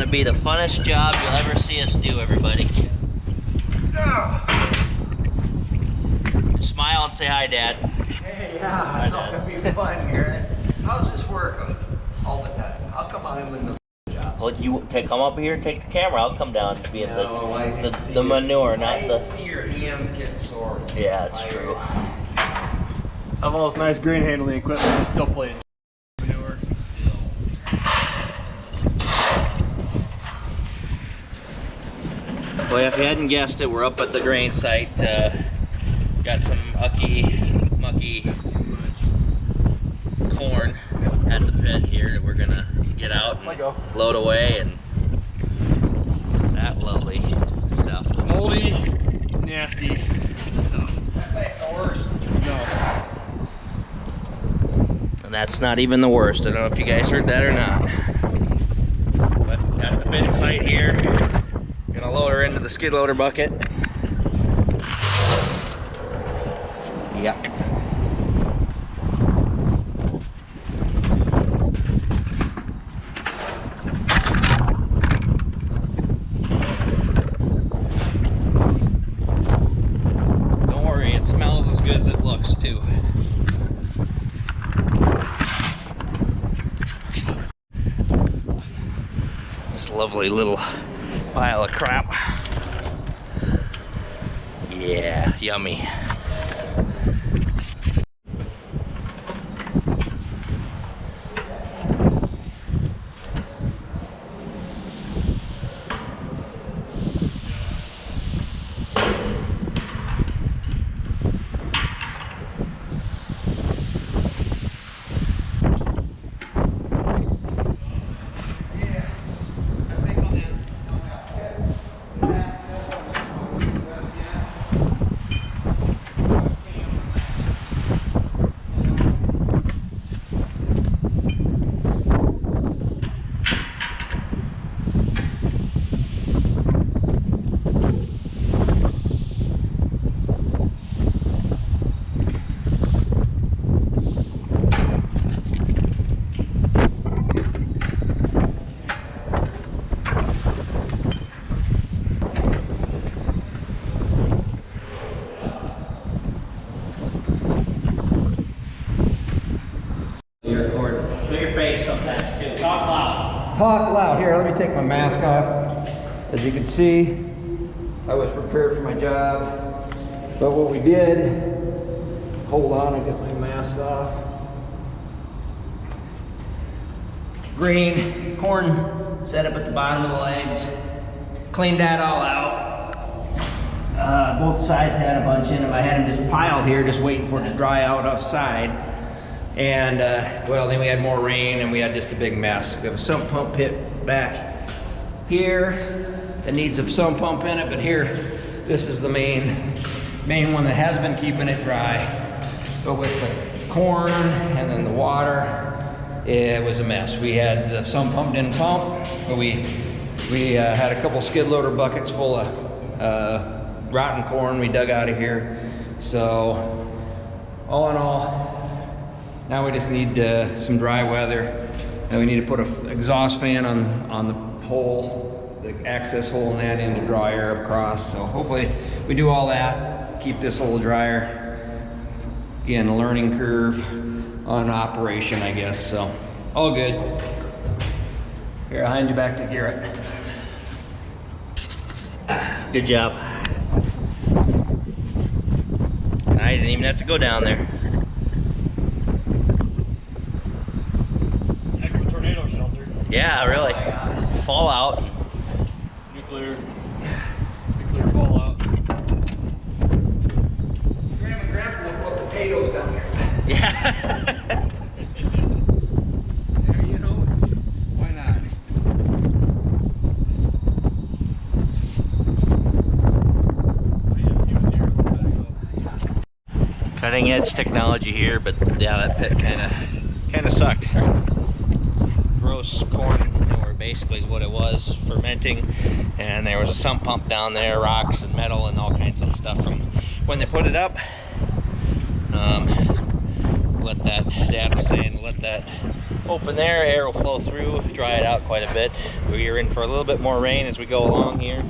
gonna be the funnest job you'll ever see us do, everybody. Smile and say hi, Dad. Hey, yeah, it's all gonna be fun here. How's this work all the time? How come I'm in the jobs? Well, you can come up here, take the camera. I'll come down to be in No, the manure, not I the. see your hands get sore. Yeah, it's true. Have all this nice grain handling equipment and still playing manure. Well, if you hadn't guessed it, we're up at the grain site. Got some mucky corn at the pit here that we're gonna get out and load away, and that lovely stuff. Moldy, nasty. That's like the worst. No. And that's not even the worst. I don't know if you guys heard that or not. But at the bin site here, gonna load her into the skid loader bucket. Yuck. Don't worry, it smells as good as it looks too. This lovely little pile of crap. Yeah, yummy. Show your face sometimes too. Talk loud. Talk loud. Here, let me take my mask off. As you can see, I was prepared for my job. But what we did, hold on, I get my mask off. Green corn set up at the bottom of the legs. Cleaned that all out. Both sides had a bunch in them. I had them just piled here, just waiting for it to dry out offside. And well, then we had more rain and we had just a big mess. We have a sump pump pit back here that needs a sump pump in it, but here, this is the main one that has been keeping it dry. But with the corn and then the water, it was a mess. We had the sump pump didn't pump, but we had a couple skid loader buckets full of rotten corn we dug out of here. So all in all, now we just need some dry weather, and we need to put an exhaust fan on the hole, the access hole in that end to draw air across. So hopefully we do all that, keep this a little drier. Again, a learning curve on operation, I guess. So all good. Here, I'll hand you back to Garrett. Good job. I didn't even have to go down there. Heck of a tornado shelter. Yeah, really. Fallout. Nuclear fallout. Grandma and Grandpa will put potatoes down here. Yeah. There, you know, why not? Cutting edge technology here, but yeah, that pit kind of sucked. Gross corn manure basically is what it was, fermenting, and there was a sump pump down there, rocks and metal and all kinds of stuff from when they put it up. let that, Dad was saying, let that open there, air will flow through, dry it out quite a bit. We are in for a little bit more rain as we go along here.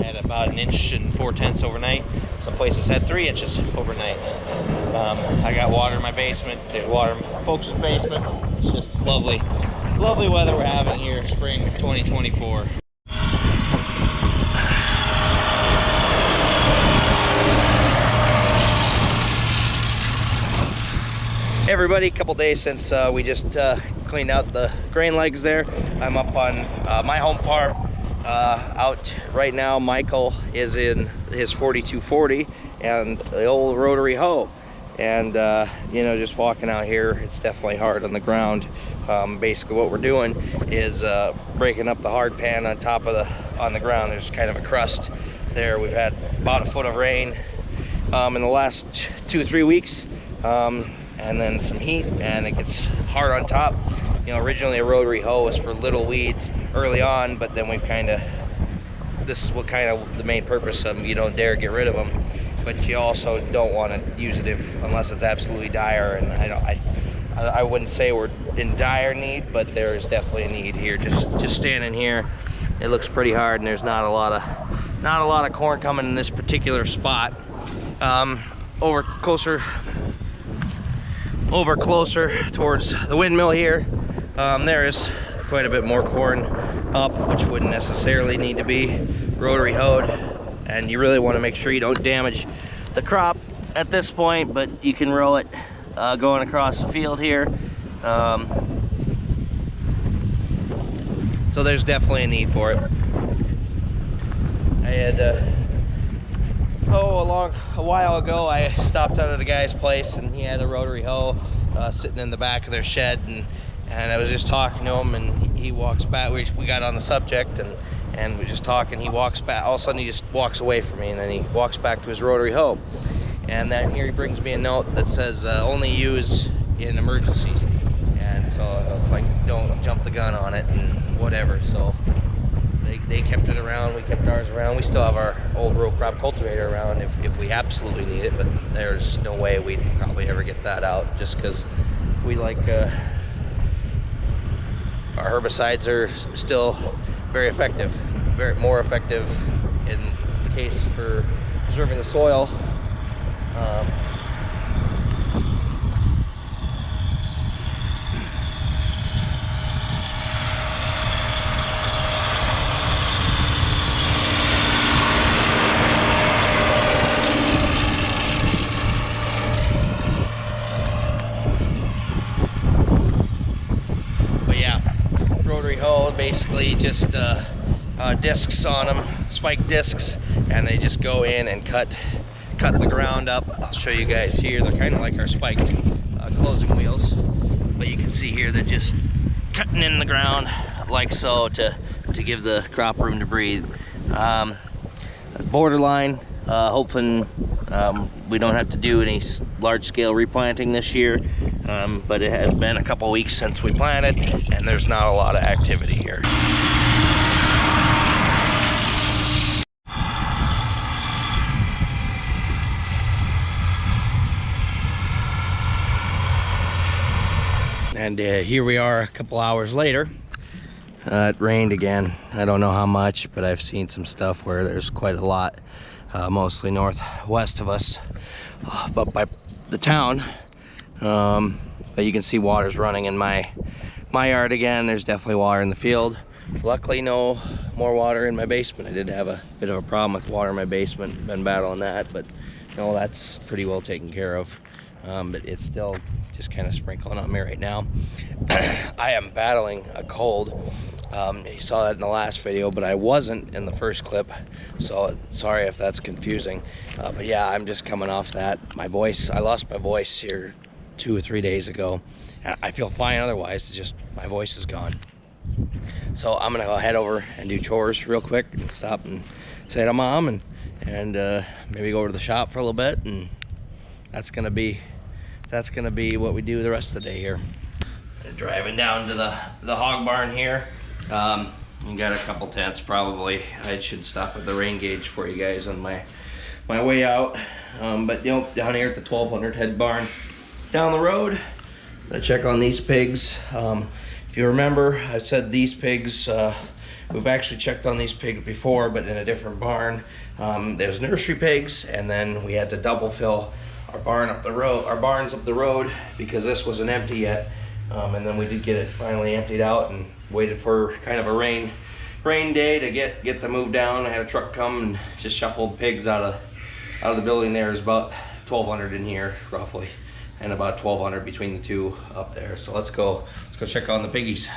Had about 1 4/10 inches overnight. Some places had 3 inches overnight. I got water in my basement. There's water in folks' basement. It's just lovely, lovely weather we're having here, spring 2024. Hey everybody, a couple days since we just cleaned out the grain legs there. I'm up on my home farm out right now. Michael is in his 4240 and the old rotary hoe, and you know, just walking out here, it's definitely hard on the ground. Basically what we're doing is breaking up the hard pan on top of on the ground. There's kind of a crust there. We've had about 1 foot of rain in the last 2 or 3 weeks, and then some heat, and it gets hard on top. You know, originally a rotary hoe was for little weeds early on, but then we've kind of, this is what kind of the main purpose of them. You don't dare get rid of them, but you also don't want to use it unless it's absolutely dire. And I wouldn't say we're in dire need, but there is definitely a need here. Just standing here, it looks pretty hard, and there's not a lot of corn coming in this particular spot. Over closer towards the windmill here, there is quite a bit more corn up, which wouldn't necessarily need to be rotary hoed, and you really want to make sure you don't damage the crop at this point, but you can row it going across the field here. So there's definitely a need for it. I had a while ago, I stopped out at a guy's place, and he had a rotary hoe sitting in the back of their shed, and I was just talking to him, and he walks back. We got on the subject, and we just talking. He walks back. All of a sudden, he just walks away from me, and then he walks back to his rotary hoe. And then here he brings me a note that says only use in emergencies. And so it's like, don't jump the gun on it and whatever. So they kept it around, we kept ours around. We still have our old row crop cultivator around if we absolutely need it, but there's no way we'd probably ever get that out, just because we like our herbicides are still very effective, more effective in the case for preserving the soil. Basically just discs on them, spike discs, and they just go in and cut the ground up. I'll show you guys here. They're kind of like our spiked closing wheels, but you can see here they're just cutting in the ground like so to give the crop room to breathe. Borderline, hoping we don't have to do any large-scale replanting this year, but it has been a couple weeks since we planted, and there's not a lot of activity here. And here we are a couple hours later. It rained again. I don't know how much, but I've seen some stuff where there's quite a lot, mostly northwest of us, but by the town. But you can see water's running in my yard again. There's definitely water in the field. Luckily, no more water in my basement. I did have a bit of a problem with water in my basement. Been battling that, but no, that's pretty well taken care of. But it's still just kind of sprinkling on me right now. I am battling a cold. You saw that in the last video, but I wasn't in the first clip, so sorry if that's confusing. But yeah, I'm just coming off that. My voice, I lost my voice here 2 or 3 days ago. I feel fine otherwise, it's just my voice is gone. So I'm gonna go head over and do chores real quick and stop and say to Mom and maybe go over to the shop for a little bit, and that's gonna be what we do the rest of the day here. Driving down to the hog barn here. You got a couple tents probably. I should stop at the rain gauge for you guys on my way out. But you know, down here at the 1200 head barn, down the road. I check on these pigs. If you remember, I said these pigs, we've actually checked on these pigs before, but in a different barn. There's nursery pigs, and then we had to double fill our barns up the road because this wasn't empty yet. And then we did get it finally emptied out and waited for kind of a rain day to get the move down. I had a truck come and just shuffled pigs out of the building. There's about 1,200 in here roughly, and about 1,200 between the two up there. So let's go check on the piggies.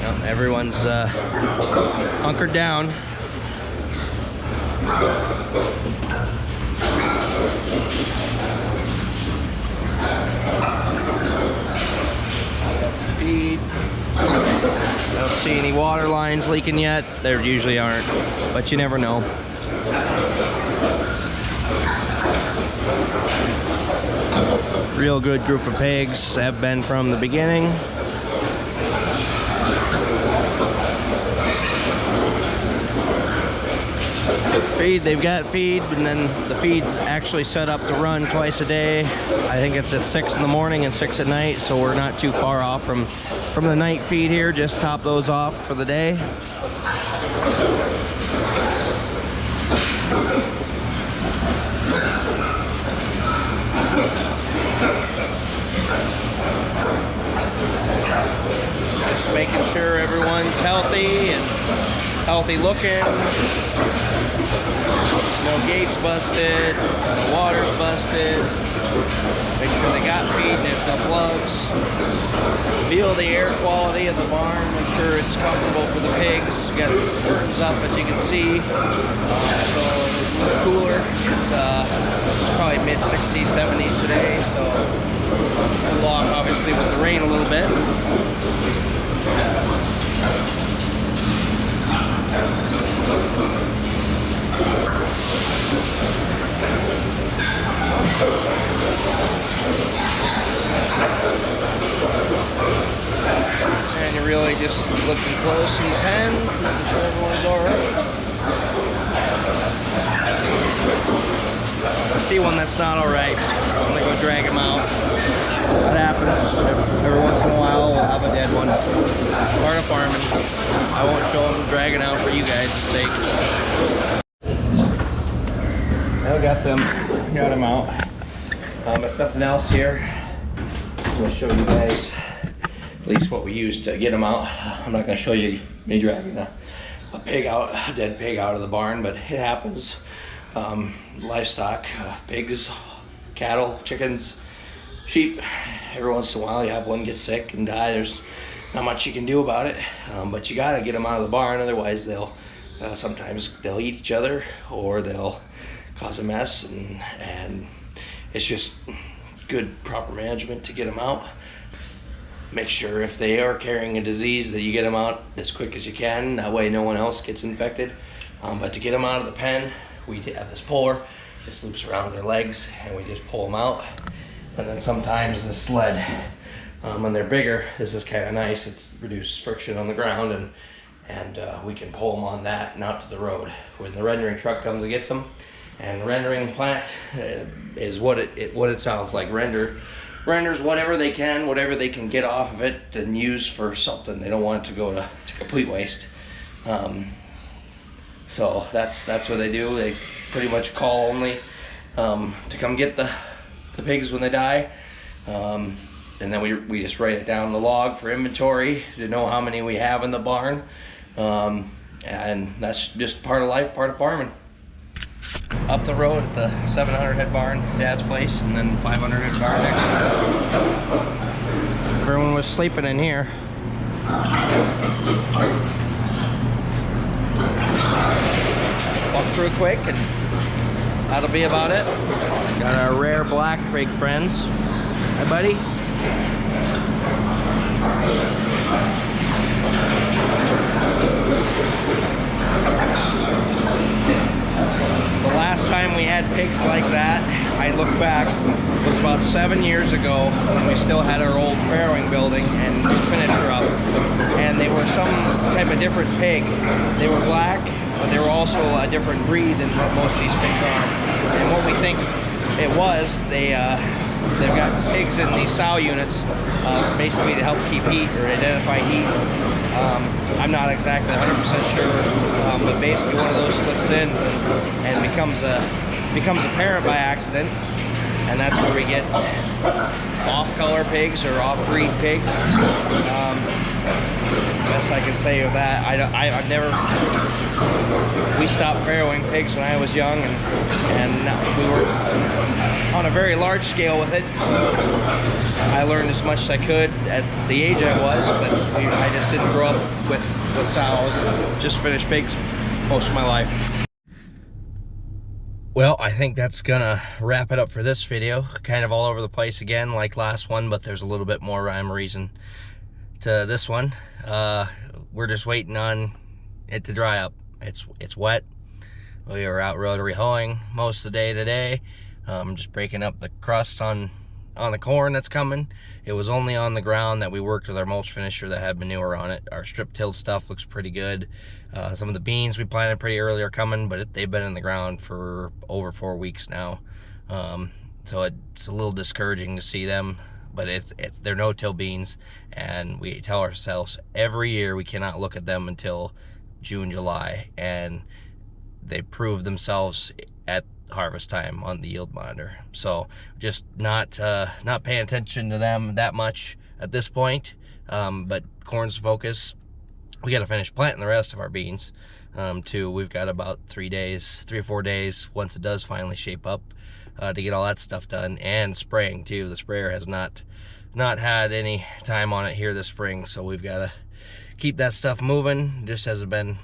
Well, everyone's hunkered down. Got some feed. I don't see any water lines leaking yet. There usually aren't, but you never know. Real good group of pigs, have been from the beginning. Feed, they've got feed, and then the feed's actually set up to run twice a day. I think it's at 6 in the morning and 6 at night, so we're not too far off from the night feed here. Just top those off for the day. Just making sure everyone's healthy and healthy looking. No gates busted, no water's busted. Make sure they got feed and there's no plugs. Feel the air quality of the barn, make sure it's comfortable for the pigs. We got curtains up as you can see, so it's a little cooler. It's probably mid 60s, 70s today, so cool off obviously with the rain a little bit. And you're really just looking close in the pen, making sure everyone's alright. I see one that's not alright. I'm gonna go drag him out. That happens. Every once in a while we'll have a dead one. Part of farming. I won't show him dragging out for you guys' sake. I got him out. If nothing else here, I'm gonna show you guys at least what we used to get them out. I'm not gonna show you me dragging a dead pig out of the barn, but it happens. Livestock, pigs, cattle, chickens, sheep. Every once in a while you have one get sick and die. There's not much you can do about it, but you gotta get them out of the barn, otherwise they'll sometimes they'll eat each other or they'll cause a mess, and it's just good proper management to get them out. Make sure if they are carrying a disease that you get them out as quick as you can, that way no one else gets infected. But to get them out of the pen, we have this puller, just loops around their legs and we just pull them out. And then sometimes the sled, when they're bigger, this is kind of nice, it's reduced friction on the ground, and we can pull them on that and out to the road. When the rendering truck comes and gets them, and the rendering plant is what it sounds like. Renders whatever they can get off of it and use for something. They don't want it to go to complete waste. So that's what they do. They pretty much call only to come get the pigs when they die, and then we just write it down on the log for inventory to know how many we have in the barn, and that's just part of life, part of farming. Up the road at the 700 head barn, Dad's place, and then 500 head barn next. Everyone was sleeping in here. Walk through quick, and that'll be about it. Got our rare black pig friends. Hi, buddy. The last time we had pigs like that, I I look back, was about 7 years ago when we still had our old farrowing building and finished her up. And they were some type of different pig. They were black, but they were also a different breed than what most of these pigs are. And what we think it was, they've got pigs in these sow units, basically to help keep heat or identify heat. I'm not exactly 100% sure, but basically one of those slips in and becomes apparent by accident, and that's where we get off-color pigs or off-breed pigs. Best I can say with that. I've never. We stopped farrowing pigs when I was young, and we were on a very large scale with it. I learned as much as I could at the age I was, but I just didn't grow up with sows. Just finished pigs most of my life. Well, I think that's gonna wrap it up for this video. Kind of all over the place again, like last one, but there's a little bit more rhyme or reason to this one. We're just waiting on it to dry up. It's wet. We were out rotary hoeing most of the day today. Just breaking up the crust on the corn that's coming. It was only on the ground that we worked with our mulch finisher that had manure on it. Our strip tilled stuff looks pretty good. Some of the beans we planted pretty early are coming, but they've been in the ground for over 4 weeks now. So it's a little discouraging to see them, but they're no-till beans, and we tell ourselves every year we cannot look at them until June, July, and they prove themselves at harvest time on the yield monitor. So just not paying attention to them that much at this point, but corn's focus. We got to finish planting the rest of our beans too. We've got about 3 or 4 days once it does finally shape up to get all that stuff done, and spraying too. The sprayer has not had any time on it here this spring, so we've got to keep that stuff moving. Just hasn't been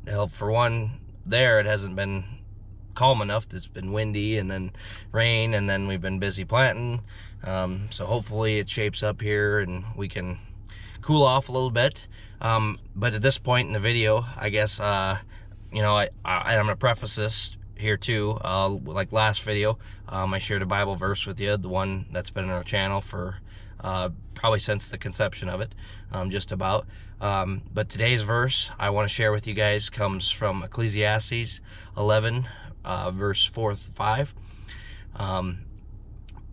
help. For one, it hasn't been calm enough. It's been windy and then rain, and then we've been busy planting. So hopefully it shapes up here and we can cool off a little bit. But at this point in the video, I guess, you know, I'm gonna preface this here too. Like last video, I shared a Bible verse with you, the one that's been on our channel for probably since the conception of it, just about. But today's verse I want to share with you guys comes from Ecclesiastes 11, verse 4-5.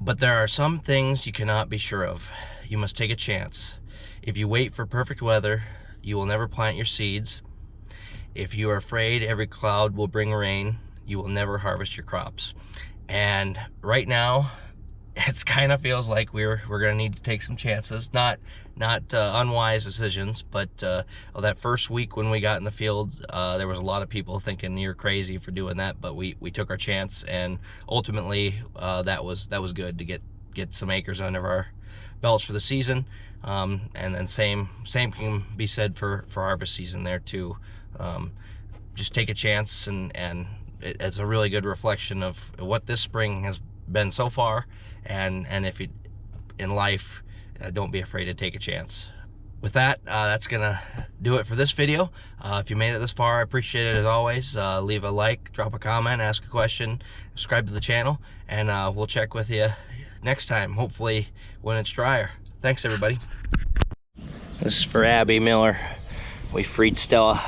But there are some things you cannot be sure of. You must take a chance. If you wait for perfect weather, you will never plant your seeds. If you are afraid every cloud will bring rain, you will never harvest your crops. And right now, it kind of feels like we're gonna need to take some chances, not unwise decisions, but that first week when we got in the field, there was a lot of people thinking you're crazy for doing that, but we took our chance, and ultimately that was good to get some acres under our belts for the season. And then same can be said for harvest season there too. Just take a chance, and it's a really good reflection of what this spring has been so far, and if you in life, don't be afraid to take a chance. With that, that's gonna do it for this video. If you made it this far, I appreciate it as always. Leave a like, drop a comment, ask a question, subscribe to the channel, and we'll check with you next time, hopefully when it's drier. Thanks everybody. This is for Abby Miller. We freed Stella.